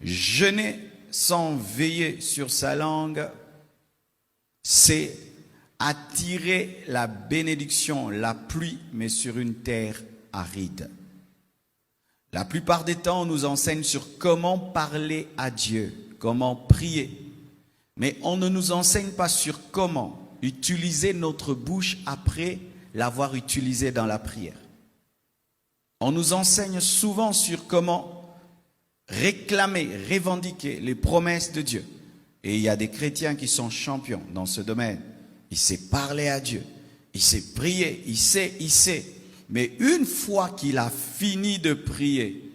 Jeûner sans veiller sur sa langue, c'est attirer la bénédiction, la pluie, mais sur une terre aride. La plupart des temps, on nous enseigne sur comment parler à Dieu, comment prier. Mais on ne nous enseigne pas sur comment utiliser notre bouche après l'avoir utilisée dans la prière. On nous enseigne souvent sur comment réclamer, revendiquer les promesses de Dieu. Et il y a des chrétiens qui sont champions dans ce domaine. Il sait parler à Dieu, il sait prier, il sait. Mais une fois qu'il a fini de prier,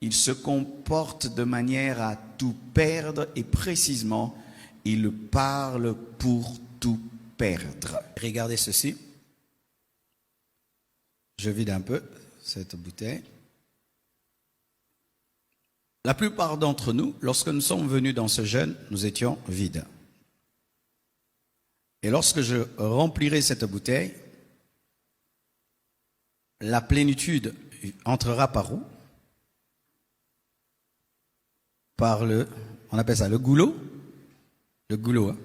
il se comporte de manière à tout perdre et précisément, il parle pour tout perdre. Regardez ceci. Je vide un peu cette bouteille. La plupart d'entre nous, lorsque nous sommes venus dans ce jeûne, nous étions vides. Et lorsque je remplirai cette bouteille, la plénitude entrera par où? Par on appelle ça le goulot. Le goulot, hein,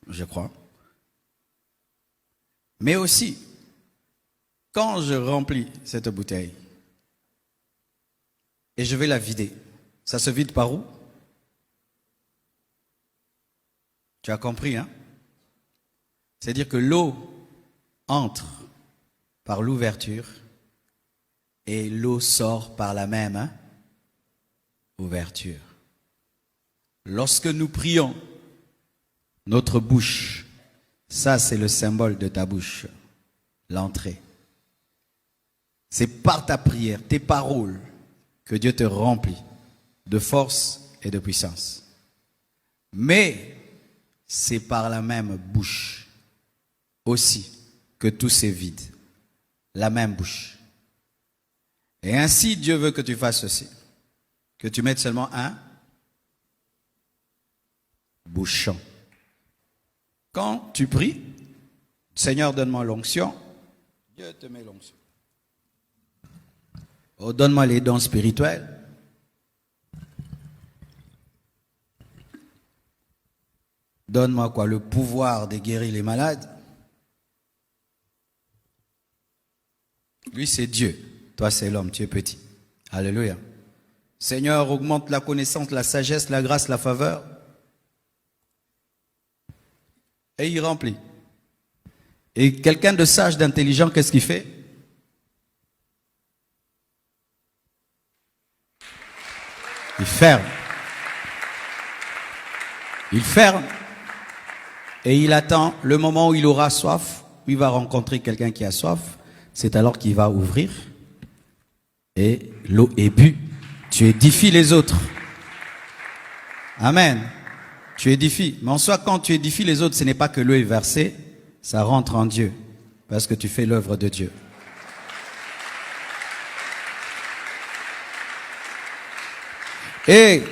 je crois. Mais aussi, quand je remplis cette bouteille, et je vais la vider, ça se vide par où? Tu as compris, hein? C'est-à-dire que l'eau entre par l'ouverture et l'eau sort par la même ouverture. Lorsque nous prions, notre bouche, ça c'est le symbole de ta bouche, l'entrée. C'est par ta prière, tes paroles, que Dieu te remplit de force et de puissance. Mais c'est par la même bouche aussi que tout s'est vide. La même bouche. Et ainsi, Dieu veut que tu fasses ceci. Que tu mettes seulement un bouchon. Quand tu pries, Seigneur, donne-moi l'onction. Dieu te met l'onction. Oh, donne-moi les dons spirituels. Donne-moi quoi? Le pouvoir de guérir les malades. Lui, c'est Dieu. Toi, c'est l'homme. Tu es petit. Alléluia. Seigneur, augmente la connaissance, la sagesse, la grâce, la faveur. Et il remplit. Et quelqu'un de sage, d'intelligent, qu'est-ce qu'il fait? Il ferme. Il ferme. Et il attend le moment où il aura soif, où il va rencontrer quelqu'un qui a soif. C'est alors qu'il va ouvrir. Et l'eau est bue. Tu édifies les autres. Amen. Tu édifies. Mais en soi, quand tu édifies les autres, ce n'est pas que l'eau est versée, ça rentre en Dieu. Parce que tu fais l'œuvre de Dieu. Et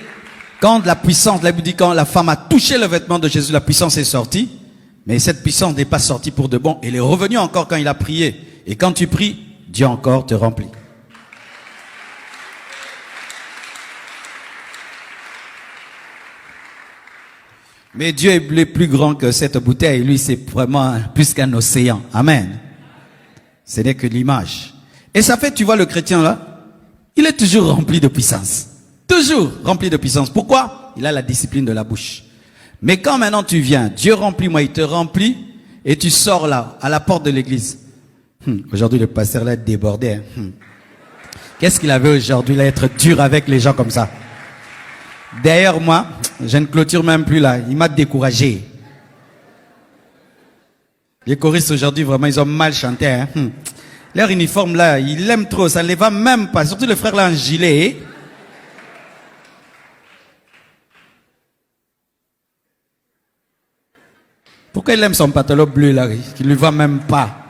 quand la puissance, la Bible dit, quand la femme a touché le vêtement de Jésus, la puissance est sortie. Mais cette puissance n'est pas sortie pour de bon. Elle est revenue encore quand il a prié. Et quand tu pries, Dieu encore te remplit. Mais Dieu est plus grand que cette bouteille. Lui, c'est vraiment plus qu'un océan. Amen. Ce n'est que l'image. Et ça fait, tu vois le chrétien là, il est toujours rempli de puissance. Toujours rempli de puissance. Pourquoi? Il a la discipline de la bouche. Mais quand maintenant tu viens, Dieu remplit-moi, il te remplit, et tu sors là, à la porte de l'église. Aujourd'hui, le pasteur là est débordé. Qu'est-ce qu'il avait aujourd'hui là, être dur avec les gens comme ça? D'ailleurs, moi, je ne clôture même plus là. Il m'a découragé. Les choristes aujourd'hui, vraiment, ils ont mal chanté. Hein. Leur uniforme là, ils l'aiment trop. Ça ne les va même pas. Surtout le frère là en gilet. Pourquoi il aime son pantalon bleu là, qui ne lui va même pas?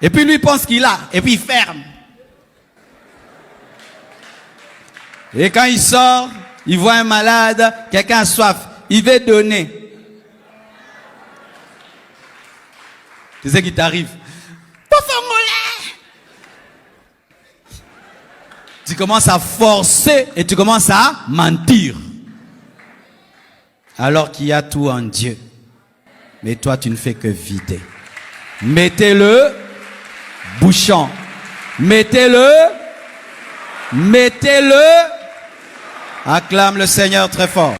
Et puis lui pense qu'il a. Et puis il ferme. Et quand il sort, il voit un malade, quelqu'un a soif, il veut donner. Tu sais qui t'arrive? Tu Tu commences à forcer et tu commences à mentir. Alors qu'il y a tout en Dieu. Mais toi, tu ne fais que vider. Mettez-le bouchon. Mettez-le. Acclame le Seigneur très fort.